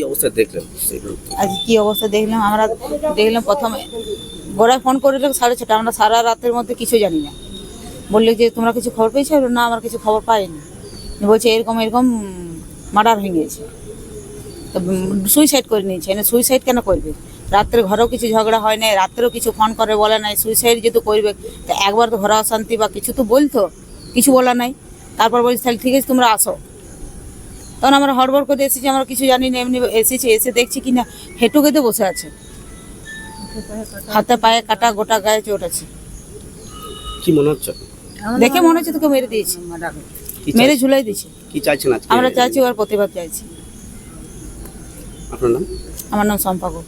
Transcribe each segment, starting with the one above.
অবস্থা দেখলেন? আজ কি অবস্থা দেখলাম, আমরা দেখলাম প্রথমে গোড়ায় ফোন করে 6:30, আমরা সারা রাতের মধ্যে কিছু জানি না। বললে যে তোমরা কিছু খবর পেয়েছো? না, আমরা কিছু খবর পাইনি। বলছে এরকম এরকম মার্ডার হয়ে গিয়েছে, সুইসাইড করে নিয়েছে। সুইসাইড কেন করবে? রাত্রে ঘরেও কিছু ঝগড়া হয় নাই, রাত্রেও কিছু ফোন করে বলে নাই। সুইসাইড যেহেতু করবে তা একবার তো ঘরে অশান্তি বা কিছু তো বলতো, কিছু বলা নাই। তারপর বলছি তাহলে ঠিক আছে তোমরা আসো। তখন আমরা হড়বড় করে এসেছি, আমরা কিছু জানি না, এমনি এসেছি। এসে দেখছি কিনা হেঁটুকেতে বসে আছে, হাতে পায়ে কাটা, গোটা গায়ে চোট আছে। কি মনে হচ্ছে? দেখে মনে হচ্ছে তোকে মেরে দিয়েছে, মেরে ঝুলাই দিয়েছে। কি চাইছেন আজকে? আমরা চাইছি ওর প্রতিবাদ চাইছি। আপনার নাম? আমার নাম সম্পাগো,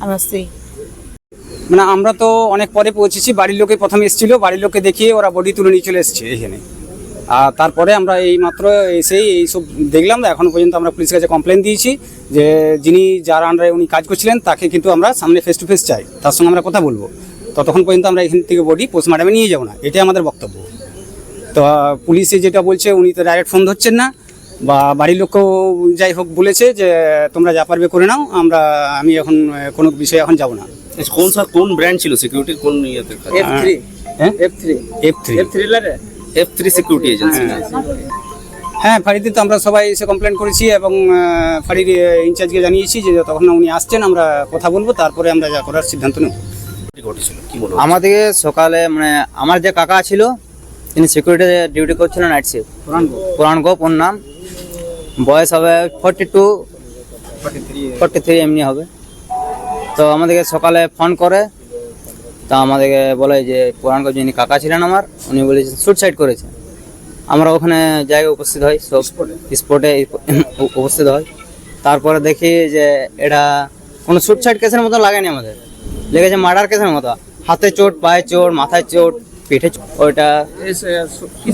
আমার স্ত্রী। মানে আমরা তো অনেক পরে পৌঁছেছি, বাড়ির লোকে প্রথমে এসেছিল, বাড়ির লোককে দেখিয়ে ওরা বডি তুলে নিয়ে চলে এসেছে এখানে। আর তারপরে আমরা এই মাত্র এসেই এইসব দেখলাম। এখনো পর্যন্ত আমরা পুলিশের কাছে কমপ্লেন দিয়েছি যে যিনি যার আন্ডারে উনি কাজ করছিলেন তাকে কিন্তু আমরা সামনে ফেস টু ফেস চাই, তার সঙ্গে আমরা কথা বলবো। ততক্ষণ পর্যন্ত আমরা এখান থেকে বডি পোস্টমর্টমে নিয়ে যাবো না, এটাই আমাদের বক্তব্য। তো পুলিশে যেটা বলছে, উনি তো ডাইরেক্ট ফোন ধরছেন না, বা বাড়ির লোককেও যাই হোক বলেছে যে তোমরা যা পারবে করে নাও, আমি এখন কোনো বিষয়ে এখন যাব না। কোন ব্র্যান্ড ছিল সিকিউরিটির? কোন ইয়েতে? F3 security agency. হ্যাঁ, ফাঁড়িতে তো আমরা সবাই এসে কমপ্লেন করেছি এবং ফাঁড়ির ইনচার্জকে জানিয়েছি যে তখন উনি আসছেন আমরা কথা বলবো, তারপরে আমরা যা করার সিদ্ধান্ত নেব। ঘটেছিল কি মনে হয়? আমাদের সকালে মানে আমার যে কাকা ছিল তিনি সিকিউরিটি ডিউটি করছিলেন, নাইট শিফট। পুরাণ গোপ ওর নাম, বয়স হবে 43 এমনি হবে। তো আমাদেরকে সকালে ফোন করে, তা আমাদেরকে বলে যে পুরাণ গোপ যিনি কাকা ছিলেন আমার, উনি বলেছেন সুইসাইড করেছে। আমরা ওখানে জায়গায় উপস্থিত হই, সব স্পটে উপস্থিত হই। তারপরে দেখি যে এটা কোনো সুইসাইড কেসের মতো লাগেনি, আমাদের লেগেছে মার্ডার কেসের মতো। হাতে চোট, পায়ে চোট, মাথায় চোট, পিঠে চোট। ওইটা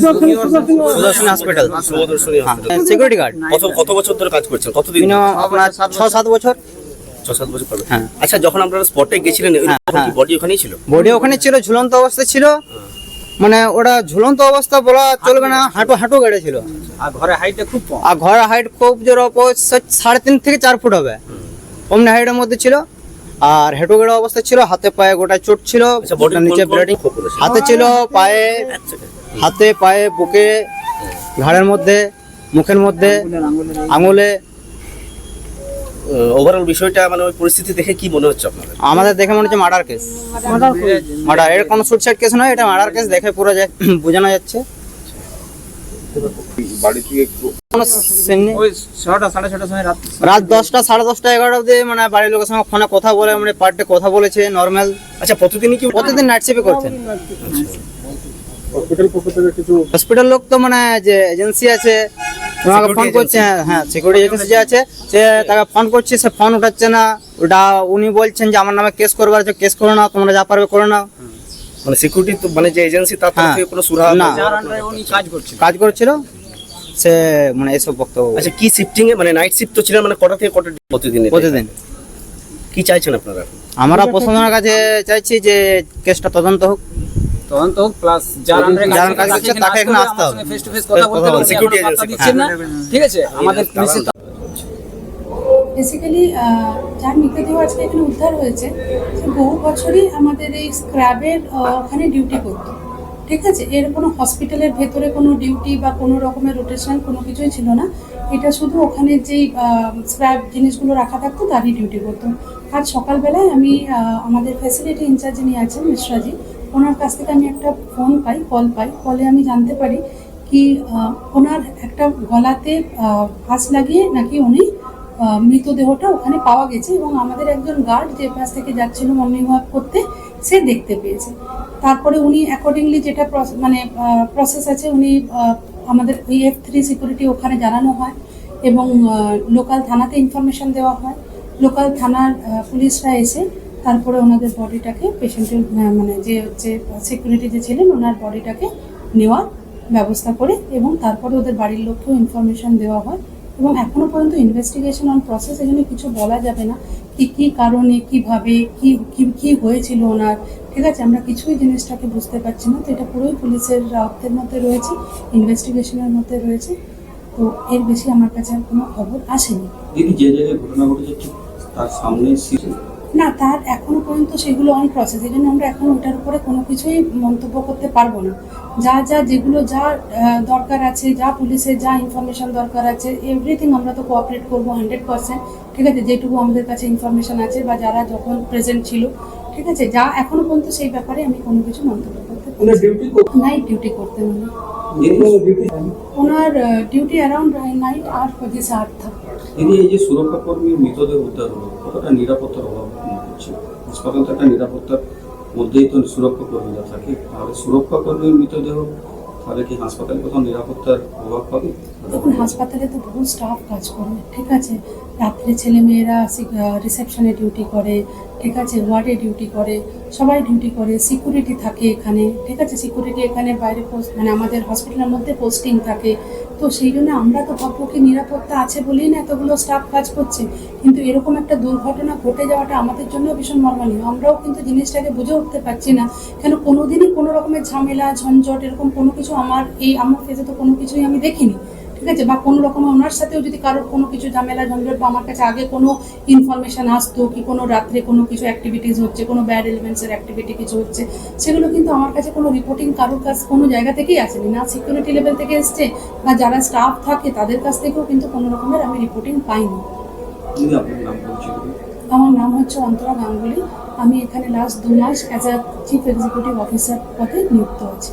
সুদর্শনী হসপিটাল, সিকিউরিটি গার্ড। কত বছর ধরে কাজ করছেন? কতদিন? আপনার 6-7 বছর। 6-7 বছর পাবে। হ্যাঁ। আচ্ছা, যখন আপনারা স্পটে গেছিলেন কি বডি ওখানেই ছিল? বডি ওখানে ছিল, ঝুলন্ত অবস্থায় ছিল। মানে ওটা ঝুলন্ত অবস্থা বলা চলবে না, হাঁটু গেড়ে ছিল। আর ঘরের হাইটটা খুব কম, আর ঘরের হাইট খুব জোর 3.5 থেকে 4 ফুট হবে, অমনি হাইটের মধ্যে ছিল। আর হেঁটু গেড়ে অবস্থা ছিল, হাতে পায়ে গোটা চোট ছিল, নিচে ব্লিডিং। হাতে ছিল, হাতে পায়ে, বুকে, ঘাড়ের মধ্যে, মুখের মধ্যে, আঙুলে। ওভারঅল বিষয়টা মানে ওই পরিস্থিতি দেখে কি মনে হচ্ছে আপনাদের? আমাদের দেখে মনে হচ্ছে মার্ডার কেস। মার্ডার, এর কোনো সুইসাইড কেস নয়, এটা মার্ডার কেস দেখে পুরো বোঝানো যাচ্ছে। রাত 10টা, 10:30, 11টা অবধি মানে বাড়ির লোকের সঙ্গে ফোনে কথা বলে, মানে পার ডে কথা বলেছে নর্মাল। আচ্ছা, প্রতিদিন নাইট শিফটে করতেন। হসপিটাল লোক তো মানে যে এজেন্সি আছে ওনাকে ফোন করছে, হ্যাঁ সিকিউরিটি এজেন্সি যে আছে সে তাকে ফোন করছে, সে ফোন উঠাচ্ছে না। ওটা উনি বলছেন যে আমার নামে কেস করবার আছে, কেস করে নাও, তোমরা যা পারবে করে নাও। মানে সিকিউরিটি তো মানে যে এজেন্সি তার তরফ থেকে কোনো সুরাহা না, উনি কাজ করছিল সে, মানে এসব বক্তব্য। আচ্ছা, কি শিফটিং এ মানে নাইট শিফট তো ছিল, মানে কটা থেকে কটা প্রতিদিন? কি চাইছেন আপনারা? আমরা প্রশাসনের কাছে চাইছি যে কেসটা তদন্ত হোক, প্লাস যারা কাজ করছে তাকে এখানে আসতে হবে, ফেস টু ফেস কথা বলতে হবে। সিকিউরিটি এজেন্সি দিচ্ছেন না, ঠিক আছে? আমাদের পুলিশের বেসিক্যালি যার মৃতদেহ আজকে এখানে উদ্ধার হয়েছে, সে বহু বছরই আমাদের এই স্ক্র্যাবের ওখানে ডিউটি করতো, ঠিক আছে? এর কোনো হসপিটালের ভেতরে কোনো ডিউটি বা কোনো রকমের রোটেশন কোনো কিছুই ছিল না। এটা শুধু ওখানে যেই স্ক্র্যাব জিনিসগুলো রাখা থাকতো তারই ডিউটি করতো। আজ সকালবেলায় আমি আমাদের ফ্যাসিলিটি ইনচার্জ যিনি আছেন মিশ্রাজি, ওনার কাছ থেকে আমি একটা কল পাই। কলে আমি জানতে পারি কি ওনার একটা গলাতে ফাঁস লাগিয়ে নাকি উনি মৃতদেহটা ওখানে পাওয়া গেছে, এবং আমাদের একজন গার্ড যে পাশ থেকে যাচ্ছিল মর্নিং ওয়াক করতে, সে দেখতে পেয়েছে। তারপরে উনি অ্যাকর্ডিংলি যেটা মানে প্রসেস আছে, উনি আমাদের ওই F3 সিকিউরিটি ওখানে জানানো হয় এবং লোকাল থানাতে ইনফরমেশন দেওয়া হয়। লোকাল থানার পুলিশরা এসে তারপরে ওনাদের বডিটাকে পেশেন্টের মানে যে হচ্ছে সিকিউরিটি যে ছিলেন ওনার বডিটাকে নেওয়ার ব্যবস্থা করে, এবং তারপরে ওদের বাড়ির লোককেও ইনফরমেশন দেওয়া হয়। এবং এখনো পর্যন্ত ইনভেস্টিগেশন অন প্রসেস, এখানে কিছু বলা যাবে না কি কারণে, কিভাবে, কি হয়েছিল ওনার, ঠিক আছে? আমরা কিছুই জিনিসটাকে বুঝতে পারছি না। তো এটা পুরোই পুলিশের আয়ত্তের মধ্যে রয়েছে, ইনভেস্টিগেশনের মধ্যে রয়েছে। তো এর বেশি আমার কাছে আর কোনো খবর আসেনি। দিদি যে জায়গায় ঘটনা ঘটেছে ঠিক তার সামনে না, তার এখনো পর্যন্ত সেগুলো অন প্রসেস, এই জন্য আমরা এখন ওটার উপরে কোনো কিছুই মন্তব্য করতে পারবো না। যেগুলো দরকার আছে, যা পুলিশের যা ইনফরমেশন দরকার আছে, এভরিথিং আমরা তো কোঅপারেট করবো 100%। ঠিক আছে, যেটুকু আমাদের কাছে ইনফরমেশন আছে বা যারা যখন প্রেজেন্ট ছিল, ঠিক আছে, যা এখনো পর্যন্ত সেই ব্যাপারে আমি কোনো কিছু মন্তব্য করতে পারছি না। নাইট ডিউটি করতে মানে ওনার ডিউটি অ্যারাউন্ড নাইট 8 बजे से 8 था। দিদি এই যে সুরক্ষা কর্মীর মৃতদেহ উদ্ধার হলো, কতটা নিরাপত্তার অভাব হচ্ছে? হাসপাতাল তো একটা নিরাপত্তার মধ্যেই তো সুরক্ষা কর্মীরা থাকে, তাহলে সুরক্ষা কর্মীর মৃতদেহ তাহলে কি হাসপাতালে কোথাও নিরাপত্তার অভাব পাবে? দেখুন, হাসপাতালে তো বহু স্টাফ কাজ করে, ঠিক আছে, রাত্রে ছেলেমেয়েরা রিসেপশনে ডিউটি করে, ঠিক আছে, ওয়ার্ডে ডিউটি করে, সবাই ডিউটি করে, সিকিউরিটি থাকে এখানে, ঠিক আছে, সিকিউরিটি এখানে বাইরে পোস্ট মানে আমাদের হসপিটালের মধ্যে পোস্টিং থাকে। তো সেই জন্য আমরা তো ভাববো কি নিরাপত্তা আছে বলেই না এতগুলো স্টাফ কাজ করছে, কিন্তু এরকম একটা দুর্ঘটনা ঘটে যাওয়াটা আমাদের জন্য ভীষণ মর্মান্তিক। আমরাও কিন্তু জিনিসটাকে বুঝে উঠতে পারছি না, কেন কোনোদিনই কোনো রকমের ঝামেলা ঝঞ্ঝট এরকম কোনো কিছু আমার ফেজে তো কোনো কিছুই আমি দেখিনি, ঠিক আছে, বা কোনো রকম ওনার সাথেও যদি কারোর কোনো কিছু ঝামেলা ঝঞ্ঝট বা আমার কাছে আগে কোনো ইনফরমেশন আসতো কি কোনো রাত্রে কোনো কিছু অ্যাক্টিভিটিস হচ্ছে, কোনো ব্যাড এলিমেন্টসের অ্যাক্টিভিটি কিছু হচ্ছে, সেগুলো কিন্তু আমার কাছে কোনো রিপোর্টিং কারোর কাছে কোনো জায়গা থেকেই আসেনি, না সিকিউরিটি লেভেল থেকে এসছে বা যারা স্টাফ থাকে তাদের কাছ থেকেও কিন্তু কোনো রকমের আমি রিপোর্টিং পাইনি। দিদি আপনার নাম বলছি। আমার নাম হচ্ছে অন্তরা গাঙ্গুলি। আমি এখানে last 2 mass as a chief executive officer পদে নিযুক্ত আছি।